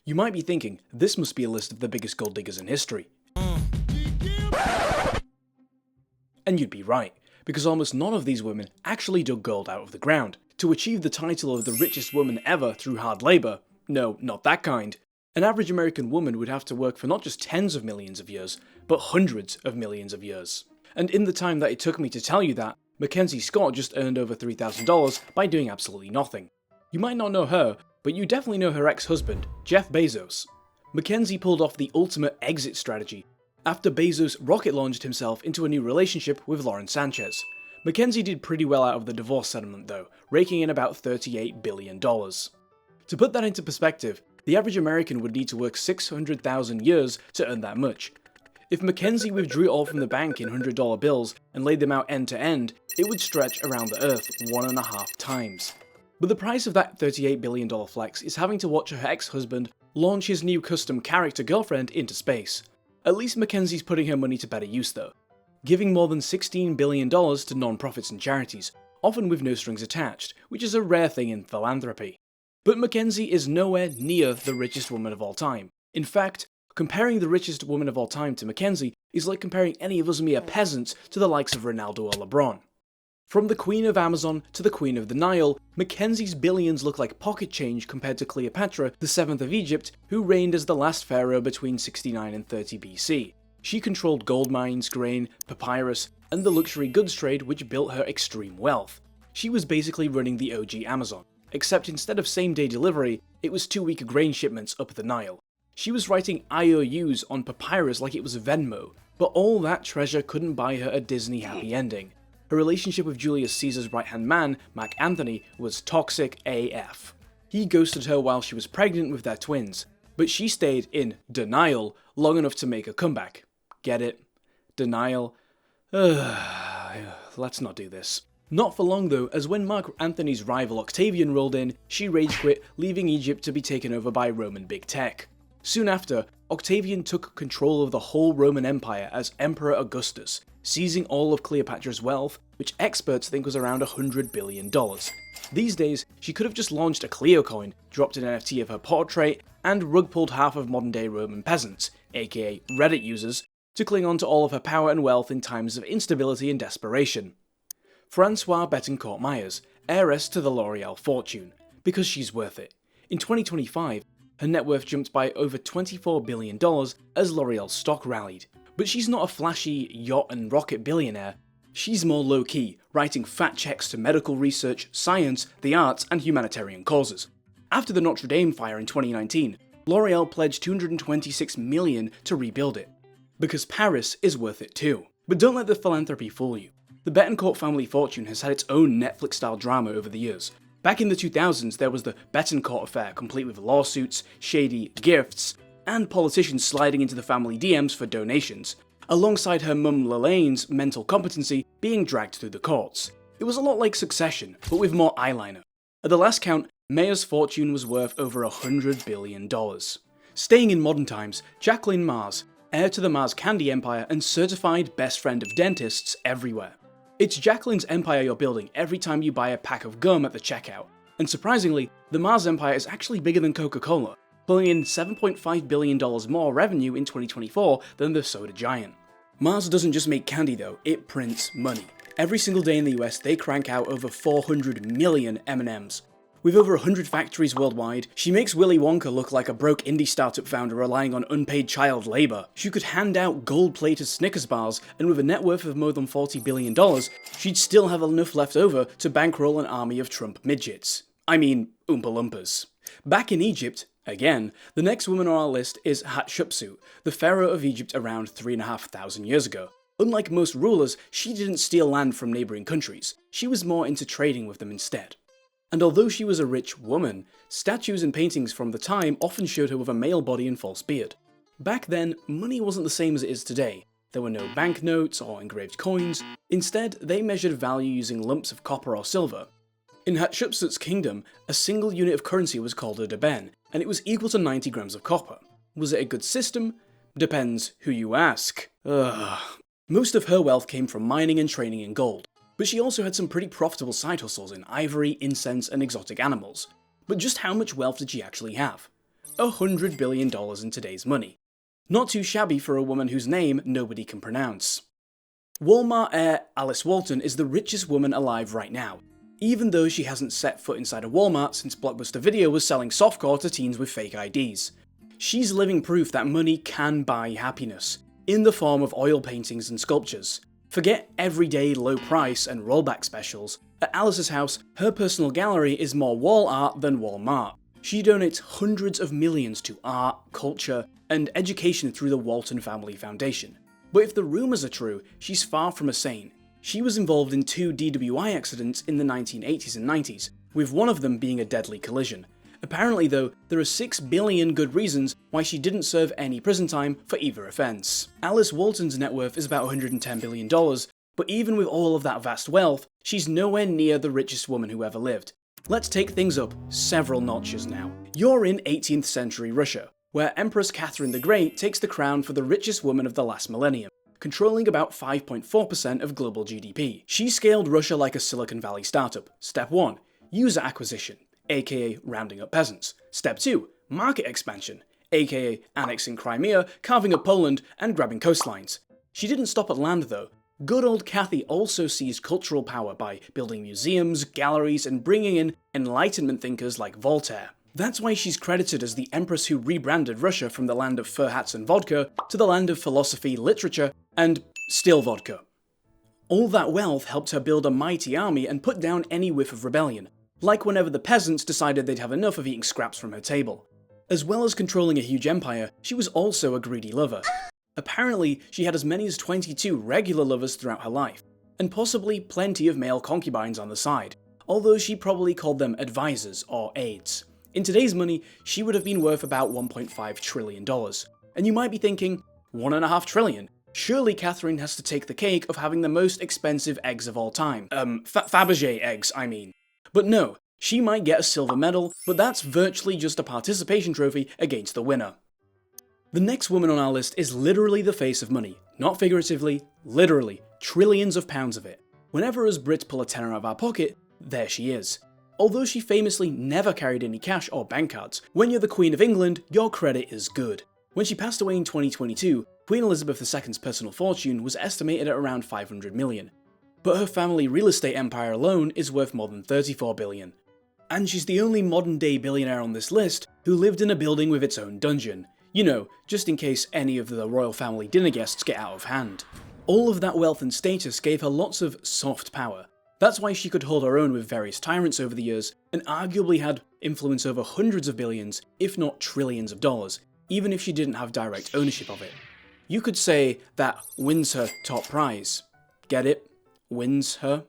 You might be thinking, this must be a list of the biggest gold diggers in history. And you'd be right, because almost none of these women actually dug gold out of the ground. To achieve the title of the richest woman ever through hard labour, no, not that kind, an average American woman would have to work for not just tens of millions of years, but hundreds of millions of years. And in the time that it took me to tell you that, Mackenzie Scott just earned over $3,000 by doing absolutely nothing. You might not know her, but you definitely know her ex-husband, Jeff Bezos. Mackenzie pulled off the ultimate exit strategy after Bezos rocket launched himself into a new relationship with Lauren Sanchez. Mackenzie did pretty well out of the divorce settlement though, raking in about $38 billion. To put that into perspective, the average American would need to work 600,000 years to earn that much. If Mackenzie withdrew it all from the bank in $100 bills and laid them out end to end, it would stretch around the Earth 1.5 times. But the price of that $38 billion flex is having to watch her ex-husband launch his new custom character girlfriend into space. At least Mackenzie's putting her money to better use though, giving more than $16 billion to non-profits and charities, often with no strings attached, which is a rare thing in philanthropy. But Mackenzie is nowhere near the richest woman of all time. In fact, comparing the richest woman of all time to Mackenzie is like comparing any of us mere peasants to the likes of Ronaldo or LeBron. From the Queen of Amazon to the Queen of the Nile, Mackenzie's billions look like pocket change compared to Cleopatra, the 7th of Egypt, who reigned as the last pharaoh between 69 and 30 BC. She controlled gold mines, grain, papyrus, and the luxury goods trade which built her extreme wealth. She was basically running the OG Amazon, except instead of same-day delivery, it was 2-week grain shipments up the Nile. She was writing IOUs on papyrus like it was Venmo, but all that treasure couldn't buy her a Disney happy ending. Her relationship with Julius Caesar's right-hand man, Mark Antony, was toxic AF. He ghosted her while she was pregnant with their twins, but she stayed in denial long enough to make a comeback. Get it? Denial? Let's not do this. Not for long though, as when Mark Antony's rival Octavian rolled in, she rage quit, leaving Egypt to be taken over by Roman big tech. Soon after, Octavian took control of the whole Roman Empire as Emperor Augustus, seizing all of Cleopatra's wealth, which experts think was around $100 billion. These days, she could have just launched a Cleo coin, dropped an NFT of her portrait, and rug-pulled half of modern-day Roman peasants, aka Reddit users, to cling on to all of her power and wealth in times of instability and desperation. Françoise Bettencourt Myers, heiress to the L'Oreal fortune, because she's worth it. In 2025, her net worth jumped by over $24 billion as L'Oreal's stock rallied. But she's not a flashy yacht and rocket billionaire. She's more low-key, writing fat checks to medical research, science, the arts, and humanitarian causes. After the Notre Dame fire in 2019, L'Oreal pledged $226 million to rebuild it. Because Paris is worth it too. But don't let the philanthropy fool you. The Bettencourt family fortune has had its own Netflix-style drama over the years. Back in the 2000s, there was the Bettencourt affair, complete with lawsuits, shady gifts, and politicians sliding into the family DMs for donations, alongside her mum Lelaine's mental competency being dragged through the courts. It was a lot like Succession, but with more eyeliner. At the last count, Mayer's fortune was worth over $100 billion. Staying in modern times, Jacqueline Mars, heir to the Mars Candy Empire and certified best friend of dentists everywhere. It's Jacqueline's empire you're building every time you buy a pack of gum at the checkout. And surprisingly, the Mars Empire is actually bigger than Coca-Cola, pulling in $7.5 billion more revenue in 2024 than the soda giant. Mars doesn't just make candy though, it prints money. Every single day in the US, they crank out over 400 million M&Ms. With over 100 factories worldwide, she makes Willy Wonka look like a broke indie startup founder relying on unpaid child labour. She could hand out gold-plated Snickers bars, and with a net worth of more than $40 billion, she'd still have enough left over to bankroll an army of Trump midgets. I mean, Oompa Loompas. Back in Egypt, again, the next woman on our list is Hatshepsut, the pharaoh of Egypt around 3,500 years ago. Unlike most rulers, she didn't steal land from neighbouring countries. She was more into trading with them instead. And although she was a rich woman, statues and paintings from the time often showed her with a male body and false beard. Back then, money wasn't the same as it is today. There were no banknotes or engraved coins. Instead, they measured value using lumps of copper or silver. In Hatshepsut's kingdom, a single unit of currency was called a deben, and it was equal to 90 grams of copper. Was it a good system? Depends who you ask. Most of her wealth came from mining and training in gold. But she also had some pretty profitable side hustles in ivory, incense, and exotic animals. But just how much wealth did she actually have? $100 billion in today's money. Not too shabby for a woman whose name nobody can pronounce. Walmart heir Alice Walton is the richest woman alive right now, even though she hasn't set foot inside a Walmart since Blockbuster Video was selling softcore to teens with fake IDs. She's living proof that money can buy happiness, in the form of oil paintings and sculptures. Forget everyday low price and rollback specials. At Alice's house, her personal gallery is more wall art than Walmart. She donates hundreds of millions to art, culture, and education through the Walton Family Foundation. But if the rumours are true, she's far from a saint. She was involved in 2 DWI accidents in the 1980s and 90s, with one of them being a deadly collision. Apparently though, there are 6 billion good reasons why she didn't serve any prison time for either offence. Alice Walton's net worth is about $110 billion, but even with all of that vast wealth, she's nowhere near the richest woman who ever lived. Let's take things up several notches now. You're in 18th century Russia, where Empress Catherine the Great takes the crown for the richest woman of the last millennium, controlling about 5.4% of global GDP. She scaled Russia like a Silicon Valley startup. Step 1. User acquisition, aka rounding up peasants. Step 2. Market expansion, aka annexing Crimea, carving up Poland, and grabbing coastlines. She didn't stop at land though. Good old Cathy also seized cultural power by building museums, galleries, and bringing in Enlightenment thinkers like Voltaire. That's why she's credited as the empress who rebranded Russia from the land of fur hats and vodka to the land of philosophy, literature, and still vodka. All that wealth helped her build a mighty army and put down any whiff of rebellion, like whenever the peasants decided they'd have enough of eating scraps from her table. As well as controlling a huge empire, she was also a greedy lover. Apparently, she had as many as 22 regular lovers throughout her life, and possibly plenty of male concubines on the side, although she probably called them advisors or aides. In today's money, she would have been worth about $1.5 trillion. And you might be thinking, $1.5 trillion? Surely Catherine has to take the cake of having the most expensive eggs of all time. Fabergé eggs, I mean. But no, she might get a silver medal, but that's virtually just a participation trophy against the winner. The next woman on our list is literally the face of money. Not figuratively, literally, trillions of pounds of it. Whenever us Brits pull a tenner out of our pocket, there she is. Although she famously never carried any cash or bank cards, when you're the Queen of England, your credit is good. When she passed away in 2022, Queen Elizabeth II's personal fortune was estimated at around $500 million. But her family real estate empire alone is worth more than $34 billion. And she's the only modern day billionaire on this list who lived in a building with its own dungeon. You know, just in case any of the royal family dinner guests get out of hand. All of that wealth and status gave her lots of soft power. That's why she could hold her own with various tyrants over the years, and arguably had influence over hundreds of billions, if not trillions of dollars, even if she didn't have direct ownership of it. You could say that wins her top prize. Get it? Wins her?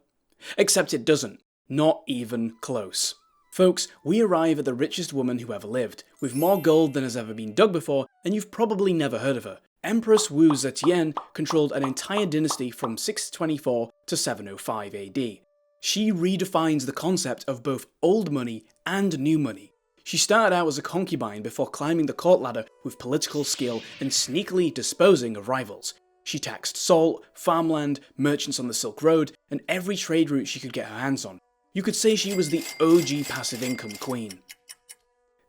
Except it doesn't. Not even close. Folks, we arrive at the richest woman who ever lived, with more gold than has ever been dug before, and you've probably never heard of her. Empress Wu Zetian controlled an entire dynasty from 624 to 705 AD. She redefines the concept of both old money and new money. She started out as a concubine before climbing the court ladder with political skill and sneakily disposing of rivals. She taxed salt, farmland, merchants on the Silk Road, and every trade route she could get her hands on. You could say she was the OG passive income queen.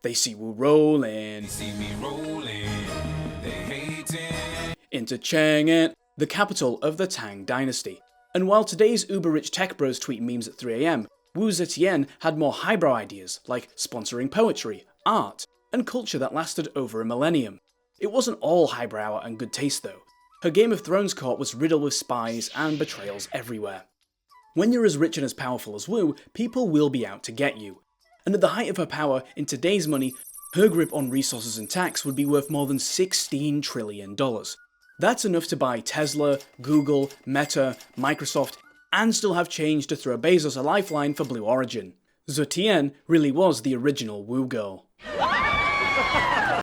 They see Wu rollin', see me rollin', they hatin'. Into Chang'an, the capital of the Tang dynasty. And while today's uber-rich tech bros tweet memes at 3 AM, Wu Zetian had more highbrow ideas, like sponsoring poetry, art, and culture that lasted over a millennium. It wasn't all highbrow and good taste though. Her Game of Thrones court was riddled with spies and betrayals everywhere. When you're as rich and as powerful as Wu, people will be out to get you. And at the height of her power, in today's money, her grip on resources and tax would be worth more than $16 trillion. That's enough to buy Tesla, Google, Meta, Microsoft, and still have change to throw Bezos a lifeline for Blue Origin. Zetian really was the original Wu girl.